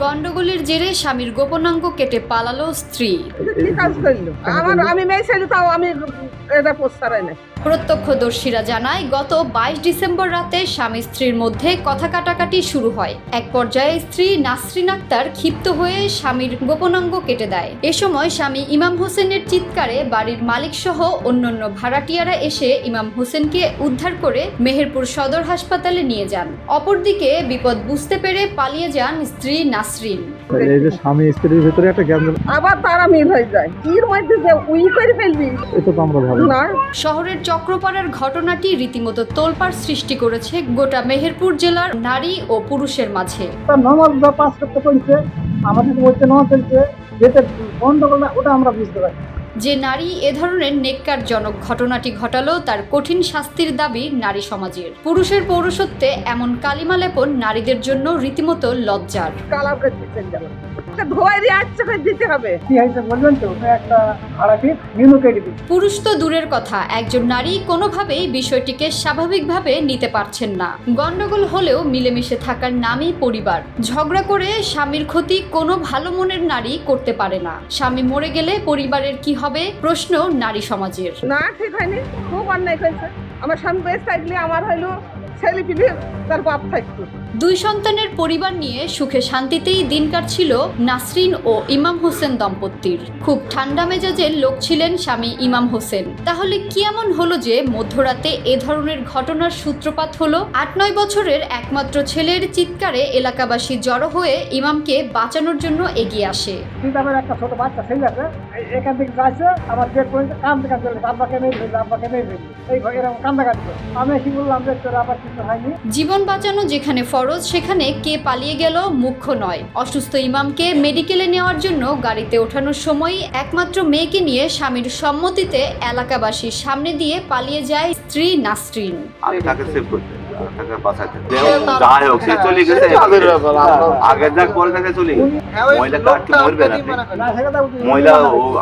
গন্ডগোলের জেরে স্বামীর গোপনাঙ্গ কেটে পালালো স্ত্রী। প্রত্যক্ষদর্শীরা জানায়, গত 22 ডিসেম্বর রাতে স্বামী স্ত্রীর মধ্যে কথা কাটাকাটি শুরু হয়। এক পর্যায়ে স্ত্রী নাসরিন আক্তার ক্ষিপ্ত হয়ে স্বামীর গোপনাঙ্গ কেটে দেয়। এ সময় স্বামী ইমাম হোসেনের চিৎকারে বাড়ির মালিক সহ অন্যান্য ভাড়াটিয়ারা এসে ইমাম হোসেনকে উদ্ধার করে মেহেরপুর সদর হাসপাতালে নিয়ে যান। অপরদিকে বিপদ বুঝতে পেরে পালিয়ে যান স্ত্রী নাসরিন। এই যে স্বামী স্ত্রীর ভিতরে একটা জ্ঞান আবার তারা মিল হয়ে যায়, এর মধ্যে যে উই করে ফেলবি এটা তো আমরা ভাবি না। শহরের চক্রপাড়ার ঘটনাটি রীতিমতো তোলপাড় সৃষ্টি করেছে গোটা মেহেরপুর জেলার নারী ও পুরুষের মাঝে। নামাজ পাস করতে পারছে, আমাদের বলতে না চলছে, যেটা গন্ডগোল না ওটা আমরা বুঝতে পারি। যে নারী এ ধরনের নেককারজনক ঘটনাটি ঘটালো তার কঠিন শাস্তির দাবি নারী সমাজের। পুরুষের পৌরুষত্বে এমন কালিমা লেপন নারীদের জন্য রীতিমতো লজ্জার। পুরুষ তো দূরের কথা, একজন নারী কোনোভাবেই বিষয়টিকে স্বাভাবিকভাবে নিতে পারছেন না। গন্ডগোল হলেও মিলেমিশে থাকার নামই পরিবার। ঝগড়া করে স্বামীর ক্ষতি কোনো ভালো মনের নারী করতে পারে না। স্বামী মরে গেলে পরিবারের কি হবে প্রশ্ন নারী সমাজের। না, ঠিক হয়নি, খুব অন্যায় হয়েছে। আমার স্বামী বেঁচে থাকলে আমার হইলো ছেলে পিলে তার বাপ থাকতো। দুই সন্তানের পরিবার নিয়ে সুখে শান্তিতেই দিন কাটছিল নাসরিন ও ইমাম হোসেন দম্পতির। খুব ঠান্ডা মেজাজের লোক ছিলেন স্বামী ইমাম হোসেন। তাহলে কি এমন হলো যে মধ্যরাতে এ ধরনের ঘটনার সূত্রপাত হলো? 8-9 বছরের একমাত্র ছেলের চিৎকারে এলাকাবাসী জড়ো হয়ে ইমামকে বাঁচানোর জন্য এগিয়ে আসে। একটা ছোট বাচ্চা ছেলে আছে, এখান থেকে যাচ্ছে, আমার গেট পর্যন্ত কান্দতে কান্দতে আব্বাকে নেই ফেলবে, আব্বাকে নেই ফেলবে, এই এরকম কান্দা কাঁদছে। আমি কি বললাম যে তোর আবার কিছু হয়নি। জীবন বাঁচানো যেখানে ফরজ, সেখানে কে পালিয়ে গেল মুখ্য নয়। অসুস্থ ইমামকে মেডিকেলে নেওয়ার জন্য গাড়িতে ওঠানোর সময় একমাত্র মেয়েকে নিয়ে স্বামীর সম্মতিতে এলাকাবাসীর সামনে দিয়ে পালিয়ে যায় স্ত্রী নাসরিন। আমি তাকে সেভ করতে, তাকে বাঁচাতে, যাই হোক সে চলে গেছে, আগে যাক পরে তাকে চলে গেছে। মহিলা কাটতে মরবে না, মহিলা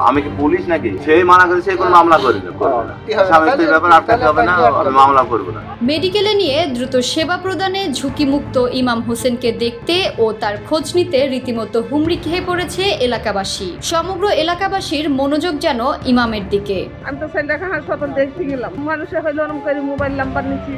আমি কি পুলিশ নাকি? সেই মানা করে, সে কোনো মামলা করবে না, স্বামী স্ত্রীর ব্যাপার আটকাতে হবে না, আমি মামলা করবো না। মেডিকেলে নিয়ে দ্রুত সেবা প্রদানে ঝুঁকিমুক্ত ইমাম হোসেনকে দেখতে ও তার খোঁজ নিতে রীতিমতো হুমড়ি খেয়ে পড়েছে এলাকাবাসী। সমগ্র এলাকাবাসীর মনোযোগ যেন ইমামের দিকে। আমি তো ছেলেটাকে হাসপাতাল দেখতে গেলাম, মানুষে হইলো মোবাইল নাম্বার নিচ্ছি।